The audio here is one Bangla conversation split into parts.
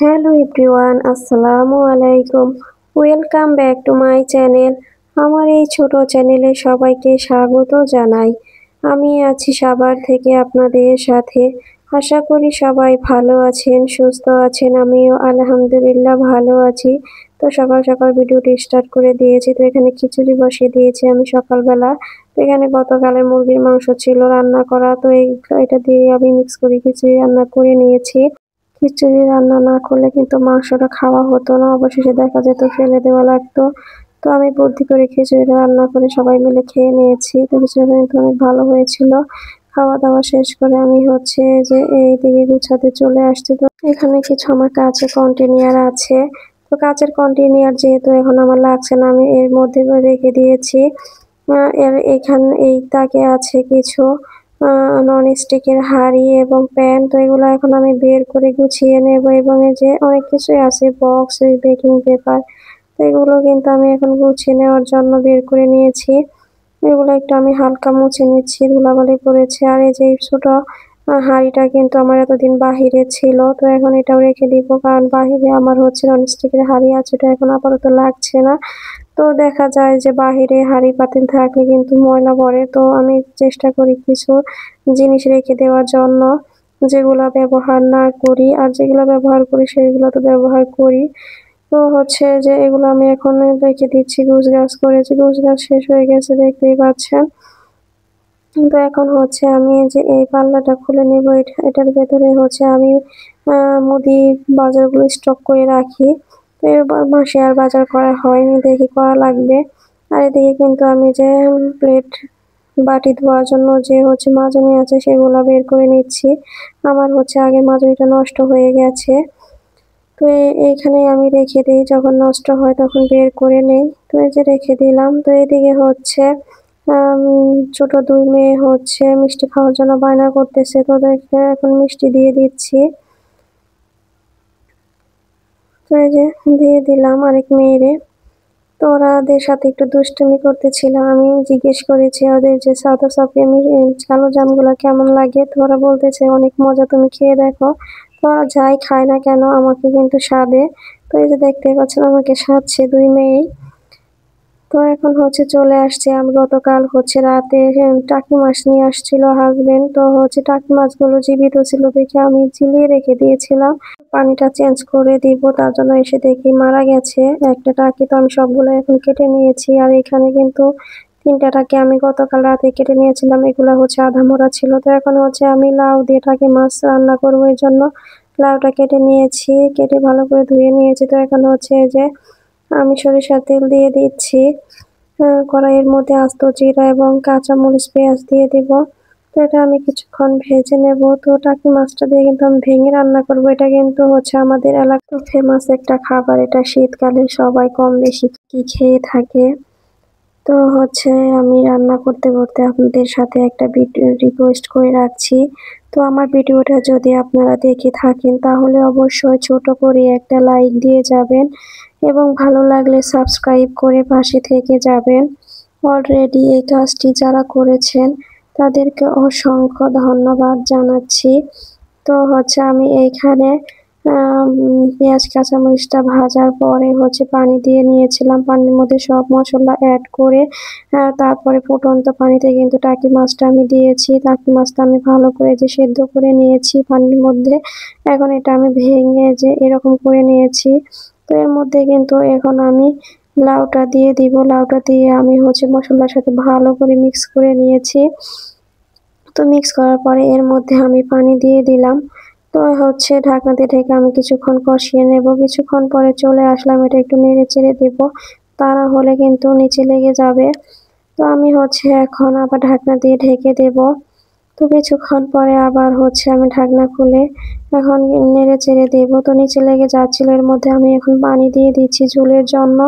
হ্যালো এভরিওয়ান, আসসালামু আলাইকুম। Welcome back to my channel. আমার এই ছোট চ্যানেলে সবাইকে স্বাগত জানাই। আমি আছি সাভার থেকে আপনাদের সাথে। আশা করি সবাই ভালো আছেন, সুস্থ আছেন। আমিও আলহামদুলিল্লাহ ভালো আছি। তো সকাল সকাল ভিডিওটি স্টার্ট করে দিয়েছি। তো এখানে খিচুড়ি বসিয়ে দিয়েছি আমি সকালবেলা। তো এখানে গতকালের মুরগির মাংস ছিল রান্না করা, তো এটা দিয়ে আমি মিক্স করে খিচুড়ি রান্না করে নিয়েছি। খিচুড়ি রান্না না করলে কিন্তু মাংসটা খাওয়া হতো না, অবশেষে দেখা যেত ফেলে দেওয়া লাগতো। তো আমি বুদ্ধি করে খিচুড়িটা রান্না করে সবাই মিলে খেয়ে নিয়েছি। তো খিচুড়িটা কিন্তু অনেক ভালো হয়েছিল। খাওয়া দাওয়া শেষ করে আমি হচ্ছে যে এই দিকে গুছাতে চলে আসছি। তো এখানে কিছু আমার কাচের কন্টেনার আছে। তো কাচের কন্টেনার যেহেতু এখন আমার লাগছে না, আমি এর মধ্যে রেখে দিয়েছি। এই তাকে আছে কিছু নন স্টিকের হাঁড়ি এবং প্যান। তো এগুলো এখন আমি বের করে গুছিয়ে নেব, এবং এই যে অনেক কিছুই আছে, বক্স, বেকিং পেপার। তো এগুলো কিন্তু আমি এখন গুছিয়ে নেওয়ার জন্য বের করে নিয়েছি। এগুলো একটু আমি হালকা মুছে নিচ্ছি, ধুলাবালি পড়েছে। আর এই যে এই ছোট হাঁড়িটা কিন্তু আমার এতদিন বাহিরে ছিল, তো এখন এটাও রেখে দিব, কারণ বাহিরে আমার হচ্ছে ননস্টিকের হাঁড়ি আছে, এটা এখন আপাতত লাগছে না। তো দেখা যায় যে বাহিরে হাঁড়ি পাতিল থাকলে কিন্তু ময়লা পড়ে, তো আমি চেষ্টা করি কিছু জিনিস রেখে দেওয়ার জন্য, যেগুলো ব্যবহার না করি, আর যেগুলো ব্যবহার করি সেগুলো তো ব্যবহার করি। তো হচ্ছে যে এগুলো আমি এখন রেখে দিচ্ছি, গুছগাছ করেছি, গুছগাছ শেষ হয়ে গেছে দেখতেই পাচ্ছেন। তো এখন হচ্ছে আমি যে এই পাল্লাটা খুলে নেব, এটার ভেতরে হচ্ছে আমি মুদি বাজারগুলো স্টক করে রাখি। তো এবার মাসে আর বাজার করা হয়নি, দেখি করা লাগবে। আর এদিকে কিন্তু আমি যে প্লেট বাটি ধোয়ার জন্য যে হচ্ছে মাজনি আছে সেগুলো বের করে নিচ্ছি। আমার হচ্ছে আগে মাজনিটা নষ্ট হয়ে গেছে, তো এইখানে আমি রেখে দিই, যখন নষ্ট হয় তখন বের করে নেই। তো এই যে রেখে দিলাম। তো এদিকে হচ্ছে ছোট দুই মেয়ে হচ্ছে মিষ্টি খাওয়ার জন্য বায়না করতেছে, তো ওদেরকে এখন মিষ্টি দিয়ে দিচ্ছি। তো এই যে দিয়ে দিলাম আরেক মেয়েরে। তো ওদের সাথে একটু দুষ্টুমি করতেছিলাম। আমি জিজ্ঞেস করেছি ওদের যে সাদা সাপে আমি কালো জামগুলো কেমন লাগে, তো ওরা বলতেছে অনেক মজা, তুমি খেয়ে দেখো। তো ওরা যাই খায় না কেন আমাকে কিন্তু স্বাদে। তো এই যে দেখতে পাচ্ছেন আমাকে সাধছে দুই মেয়েই। তো এখন হচ্ছে চলে আসছে, আমি গতকাল হচ্ছে রাতে টাকি মাছ নিয়ে আসছিল হাজবেন্ড। তো হচ্ছে টাকি মাছগুলো জীবিত ছিল দেখে আমি ঝিলিয়ে রেখে দিয়েছিলাম, পানিটা চেঞ্জ করে দিব, তার জন্য এসে দেখি মারা গেছে একটা টাকি। তো আমি সবগুলো এখন কেটে নিয়েছি। আর এখানে কিন্তু 3টা টাকি আমি গতকাল রাতে কেটে নিয়েছিলাম, এগুলো হচ্ছে আধা মরা ছিল। তো এখন হচ্ছে আমি লাউ দিয়ে টাকি মাছ রান্না করবো, এর জন্য লাউটা কেটে নিয়েছি, কেটে ভালো করে ধুয়ে নিয়েছি। তো এখন হচ্ছে যে আমি সরিষার তেল দিয়ে দিচ্ছি। কড়াইয়ের মধ্যে আস্ত জিরা এবং কাঁচামরিচ, পেঁয়াজ দিয়ে দিব। তো এটা আমি কিছুক্ষণ ভেজে নেব। তো টাকি মাছটা দিয়ে কিন্তু আমি ভেঙে রান্না করব। এটা কিন্তু হচ্ছে আমাদের এলাকার ফেমাস একটা খাবার, এটা শীতকালে সবাই কম বেশি কি খেয়ে থাকে। তো হচ্ছে আমি রান্না করতে করতে আপনাদের সাথে একটা রিকোয়েস্ট করে রাখছি। তো আমার ভিডিওটা যদি আপনারা দেখে থাকেন তাহলে অবশ্যই ছোট করে একটা লাইক দিয়ে যাবেন, এবং ভালো লাগলে সাবস্ক্রাইব করে পাশে থেকে যাবেন। অলরেডি এই কাজটি যারা করেছেন তাদেরকে অসংখ্য ধন্যবাদ জানাচ্ছি। তো হচ্ছে আমি এইখানে পেঁয়াজ কাঁচামরিচটা ভাজার পরে হচ্ছে পানি দিয়ে নিয়েছিলাম, পানির মধ্যে সব মশলা অ্যাড করে তারপরে ফুটন্ত পানিতে কিন্তু টাকি মাছটা আমি দিয়েছি। টাকি মাছটা আমি ভালো করে যে সেদ্ধ করে নিয়েছি পানির মধ্যে। এখন এটা আমি ভেঙে যে এরকম করে নিয়েছি। তো এর মধ্যে কিন্তু এখন আমি লাউটা দিয়ে দিব, লাউটা দিয়ে আমি হচ্ছে মশলার সাথে ভালো করে মিক্স করে নিয়েছি। তো মিক্স করার পরে এর মধ্যে আমি পানি দিয়ে দিলাম। তো হচ্ছে ঢাকনা দিয়ে ঢেকে আমি কিছুক্ষণ কষিয়ে নেব। কিছুক্ষণ পরে চলে আসলাম, এটা একটু নেড়ে চেড়ে দেবো, তা না হলে কিন্তু নিচে লেগে যাবে। তো আমি হচ্ছে এখন আবার ঢাকনা দিয়ে ঢেকে দেব। তো কিছুক্ষণ পরে আবার হচ্ছে আমি ঢাকনা খুলে এখন নেড়ে চেড়ে দেবো। তো নিচে লেগে যাচ্ছিল, এর মধ্যে আমি এখন পানি দিয়ে দিচ্ছি ঝোলের জন্য।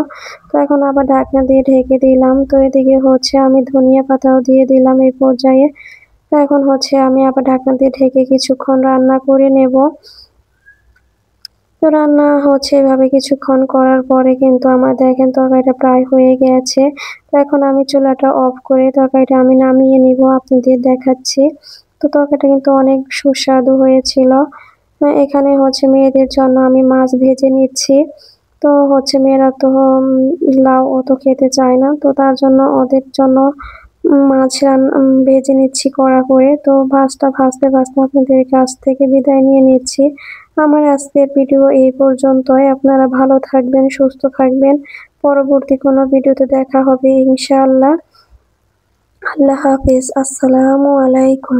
তো এখন আবার ঢাকনা দিয়ে ঢেকে দিলাম। তো এদিকে হচ্ছে আমি ধনিয়া পাতাও দিয়ে দিলাম এই পর্যায়ে। তো এখন হচ্ছে আমি আবার ঢাকনা দিয়ে ঢেকে কিছুক্ষণ রান্না করে নেব। তো রান্না হচ্ছে এভাবে কিছুক্ষণ করার পরে কিন্তু আমার দেখেন তরকারিটা প্রায় হয়ে গেছে। তো এখন আমি চুলাটা অফ করে তরকারিটা আমি নামিয়ে নিব, আপনাদের দেখাচ্ছি। তো তরকারিটা কিন্তু অনেক সুস্বাদু হয়েছিল। এখানে হচ্ছে মেয়েদের জন্য আমি মাছ ভেজে নিচ্ছি। তো হচ্ছে মেয়েরা তো লাউ অত খেতে চায় না, তো তার জন্য ওদের জন্য মাছ ভেজে নিচ্ছি কড়া করে। তো মাছটা ভাজতে ভাজতে আপনাদের কাছ থেকে বিদায় নিয়ে নিচ্ছি। আমার আজকের ভিডিও এই পর্যন্তই। আপনারা ভালো থাকবেন, সুস্থ থাকবেন। পরবর্তী কোনো ভিডিওতে দেখা হবে ইনশাআল্লাহ। আল্লাহ হাফেজ। আসসালামু আলাইকুম।